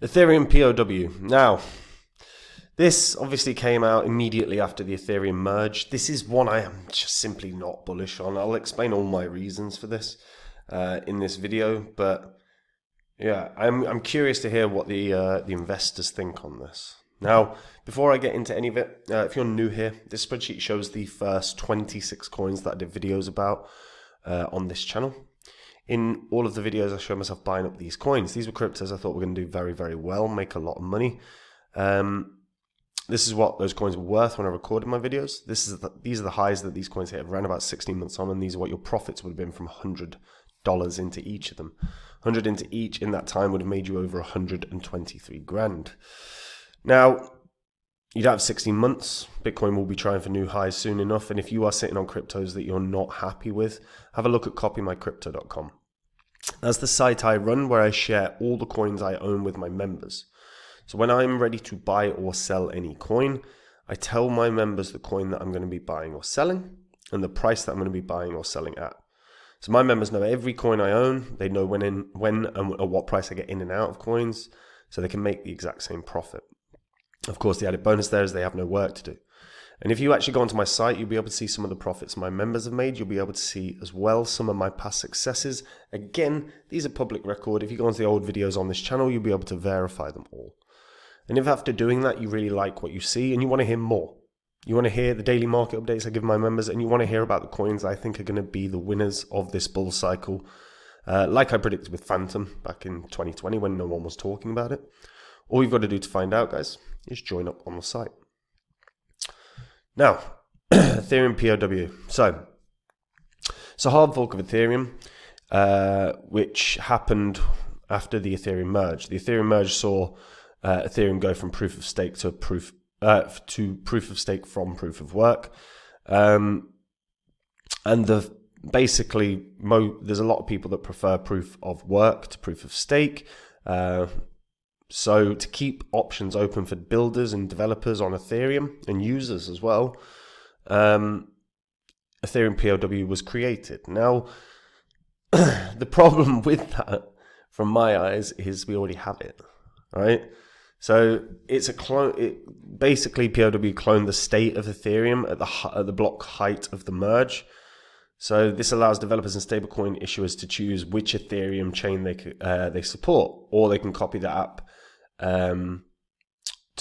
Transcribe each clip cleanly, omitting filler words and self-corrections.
EthereumPoW. Now, this obviously came out immediately after the Ethereum merge. This is one I am just simply not bullish on. I'll explain all my reasons for this in this video, but yeah, I'm curious to hear what the investors think on this. Now, before I get into any of it, if you're new here, this spreadsheet shows the first 26 coins that I did videos about on this channel. In all of the videos, I show myself buying up these coins. These were cryptos I thought were going to do very, very well, make a lot of money. This is what those coins were worth when I recorded my videos. These are the highs that these coins hit around about 16 months on, and these are what your profits would have been from $100 into each of them. 100 into each in that time would have made you over 123 grand. Now, you don't have 16 months. Bitcoin will be trying for new highs soon enough. And if you are sitting on cryptos that you're not happy with, have a look at copymycrypto.com. That's the site I run where I share all the coins I own with my members. So when I'm ready to buy or sell any coin, I tell my members the coin that I'm going to be buying or selling and the price that I'm going to be buying or selling at. So my members know every coin I own. They know when and at what price I get in and out of coins, so they can make the exact same profit. Of course, the added bonus there is they have no work to do. And if you actually go onto my site, you'll be able to see some of the profits my members have made. You'll be able to see as well some of my past successes. Again, these are public record. If you go onto the old videos on this channel, you'll be able to verify them all. And if after doing that, you really like what you see and you want to hear more, you want to hear the daily market updates I give my members, and you want to hear about the coins I think are going to be the winners of this bull cycle, like I predicted with Phantom back in 2020 when no one was talking about it. All you've got to do to find out, guys, is join up on the site. Now, EthereumPoW. So, it's a hard fork of Ethereum, which happened after the Ethereum merge. The Ethereum merge saw Ethereum go from proof of stake to proof of stake from proof of work, and there's a lot of people that prefer proof of work to proof of stake. So to keep options open for builders and developers on Ethereum and users as well, EthereumPoW was created. Now, the problem with that, from my eyes, is we already have it, right? So it's a clone. Basically, POW cloned the state of Ethereum at the block height of the merge. So this allows developers and stablecoin issuers to choose which Ethereum chain they support, or they can copy the app to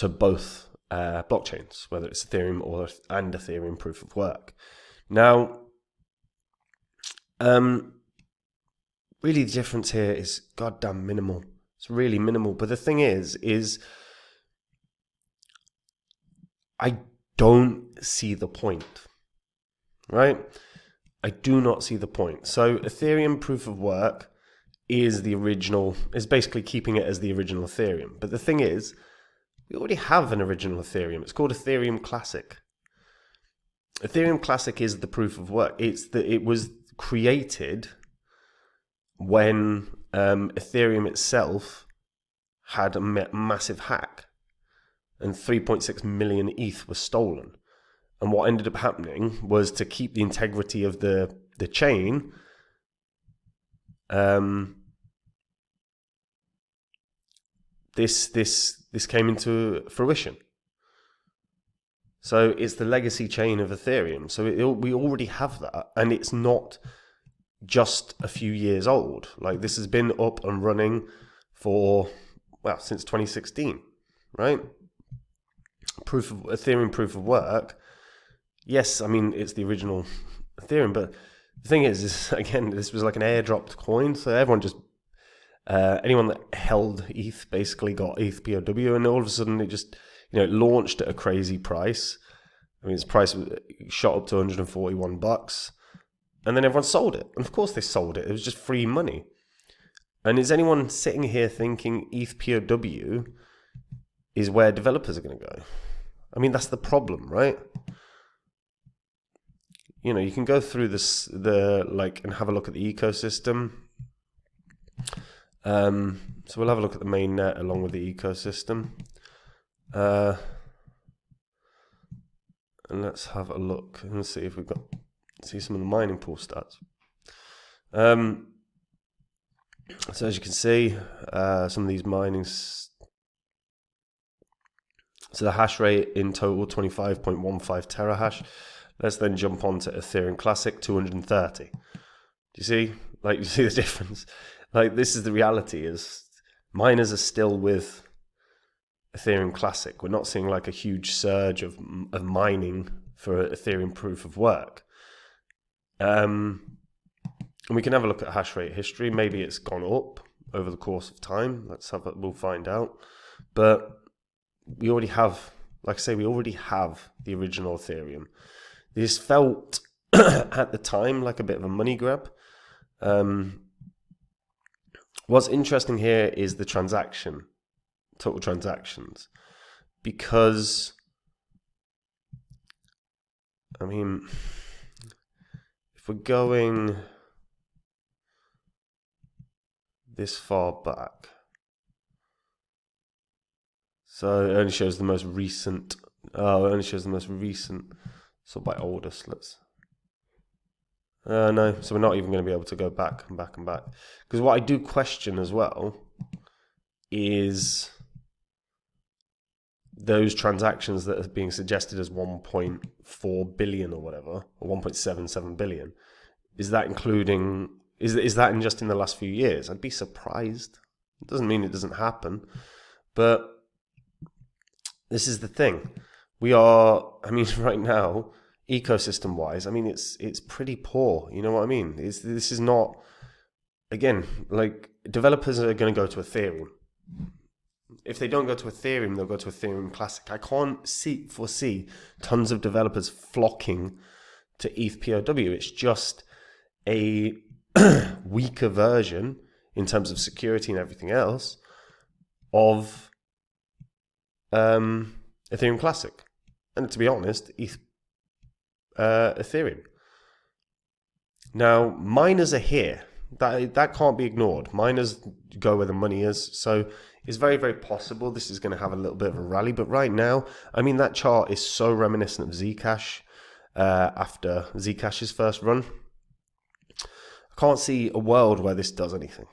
both blockchains, whether it's Ethereum and Ethereum proof of work. Now, really the difference here is goddamn minimal. It's really minimal. But the thing is I don't see the point, right? I do not see the point. So Ethereum proof of work is basically keeping it as the original Ethereum. But the thing is, we already have an original Ethereum. It's called Ethereum Classic. Ethereum Classic is the proof of work. It was created when Ethereum itself had a massive hack and 3.6 million ETH was stolen. And what ended up happening was, to keep the integrity of the chain, this came into fruition. So it's the legacy chain of Ethereum. So we already have that, and it's not just a few years old. Like, this has been up and running since 2016, right? Ethereum proof of work. Yes, I mean, it's the original Ethereum, but the thing is again, this was like an airdropped coin, so everyone just anyone that held ETH basically got ETHPOW, and all of a sudden it just, it launched at a crazy price. I mean, its price shot up to $141, and then everyone sold it. And of course they sold it. It was just free money. And is anyone sitting here thinking ETHPOW is where developers are going to go? I mean, that's the problem, right? You can go through and have a look at the ecosystem. So we'll have a look at the main net along with the ecosystem. And let's have a look and see if see some of the mining pool stats. So as you can see, some of these mining So the hash rate in total 25.15 terahash. Let's then jump on to Ethereum Classic 230. Do you see? Like, you see the difference? Like, this is the reality, is miners are still with Ethereum Classic. We're not seeing like a huge surge of mining for Ethereum proof of work. And we can have a look at hash rate history. Maybe it's gone up over the course of time. We'll find out. But we already have, like I say, we already have the original Ethereum. This felt at the time like a bit of a money grab. What's interesting here is the total transactions, because, I mean, if we're going this far back, so it only shows the most recent. Oh, it only shows the most recent. So by oldest, no. So we're not even going to be able to go back and back and back. Because what I do question as well is those transactions that are being suggested as 1.4 billion or whatever, or 1.77 billion. Is that including? Is that just in the last few years? I'd be surprised. It doesn't mean it doesn't happen, but this is the thing. We are, I mean, right now, ecosystem-wise, I mean, it's pretty poor. You know what I mean? This is not, again, like, developers are going to go to Ethereum. If they don't go to Ethereum, they'll go to Ethereum Classic. I can't foresee tons of developers flocking to ETHW. It's just a weaker version in terms of security and everything else of Ethereum Classic. And to be honest, Ethereum. Now, miners are here. That can't be ignored. Miners go where the money is. So it's very, very possible this is going to have a little bit of a rally. But right now, I mean, that chart is so reminiscent of Zcash after Zcash's first run. I can't see a world where this does anything.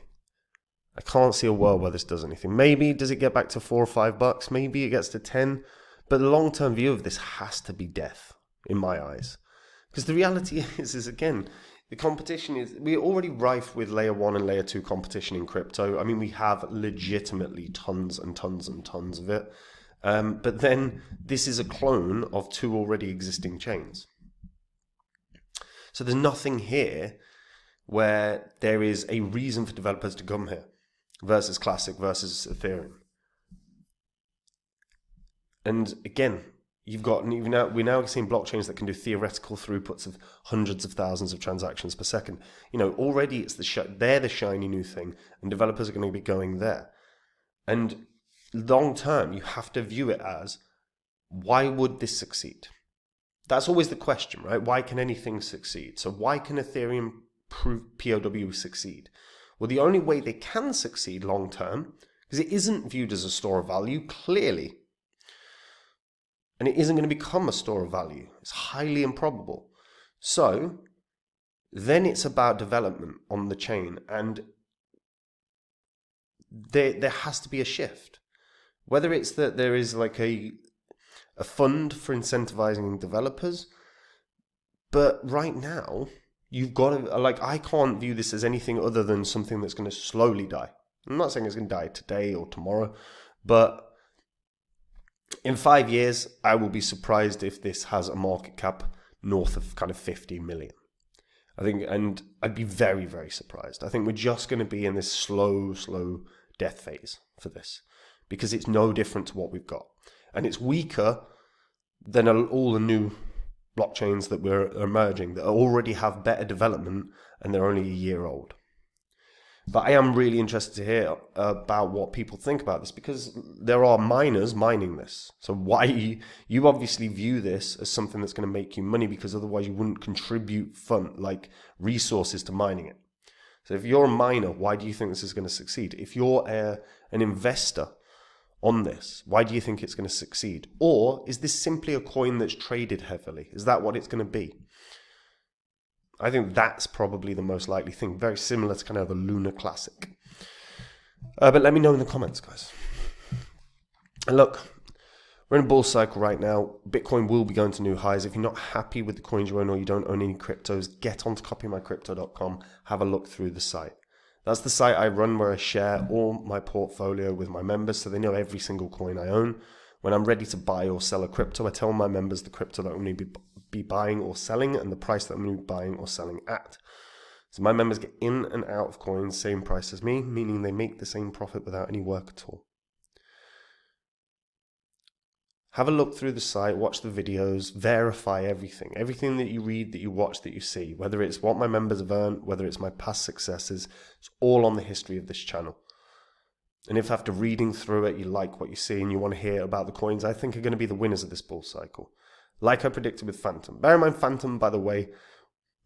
Maybe does it get back to $4 or $5? Maybe it gets to 10. But the long-term view of this has to be death, in my eyes. Because the reality is again, the competition is, we're already rife with layer 1 and layer 2 competition in crypto. I mean, we have legitimately tons and tons and tons of it. But then this is a clone of 2 already existing chains. So there's nothing here where there is a reason for developers to come here versus Classic versus Ethereum. And again, we're now seeing blockchains that can do theoretical throughputs of hundreds of thousands of transactions per second. You know, already it's they're the shiny new thing, and developers are going to be going there. And long term, you have to view it as, why would this succeed? That's always the question, right? Why can anything succeed? So why can Ethereum POW succeed? Well, the only way they can succeed long term, because it isn't viewed as a store of value, clearly, and it isn't going to become a store of value. It's highly improbable. So then it's about development on the chain, and there has to be a shift. Whether it's that there is like a fund for incentivizing developers, but right now you've got to, like, I can't view this as anything other than something that's going to slowly die. I'm not saying it's going to die today or tomorrow, but in 5 years, I will be surprised if this has a market cap north of kind of 50 million. I think, and I'd be very, very surprised. I think we're just going to be in this slow death phase for this, because it's no different to what we've got. And it's weaker than all the new blockchains that were emerging that already have better development and they're only a year old. But I am really interested to hear about what people think about this, because there are miners mining this. So why you obviously view this as something that's going to make you money, because otherwise you wouldn't contribute like resources to mining it. So if you're a miner, why do you think this is going to succeed? If you're an investor on this, why do you think it's going to succeed? Or is this simply a coin that's traded heavily? Is that what it's going to be? I think that's probably the most likely thing. Very similar to kind of a Lunar Classic. But let me know in the comments, guys. And look, We're in a bull cycle right now. Bitcoin will be going to new highs. If you're not happy with the coins you own or you don't own any cryptos, get onto copymycrypto.com. Have a look through the site. That's the site I run where I share all my portfolio with my members so they know every single coin I own. When I'm ready to buy or sell a crypto, I tell my members the crypto that I'm going to be buying or selling and the price that I'm going to be buying or selling at. So my members get in and out of coins, same price as me, meaning they make the same profit without any work at all. Have a look through the site, watch the videos, verify everything. Everything that you read, that you watch, that you see, whether it's what my members have earned, whether it's my past successes, it's all on the history of this channel. And if after reading through it, you like what you see and you want to hear about the coins I think are going to be the winners of this bull cycle, like I predicted with Phantom. Bear in mind, Phantom, by the way,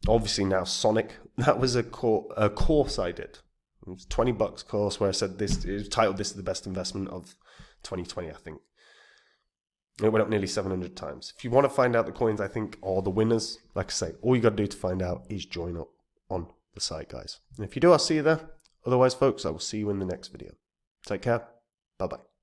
obviously now Sonic, that was a course I did. It was a $20 course where I said this, it was titled "This is the best investment of 2020, I think. It went up nearly 700 times. If you want to find out the coins I think are the winners, like I say, all you got to do to find out is join up on the site, guys. And if you do, I'll see you there. Otherwise, folks, I will see you in the next video. Take care. Bye-bye.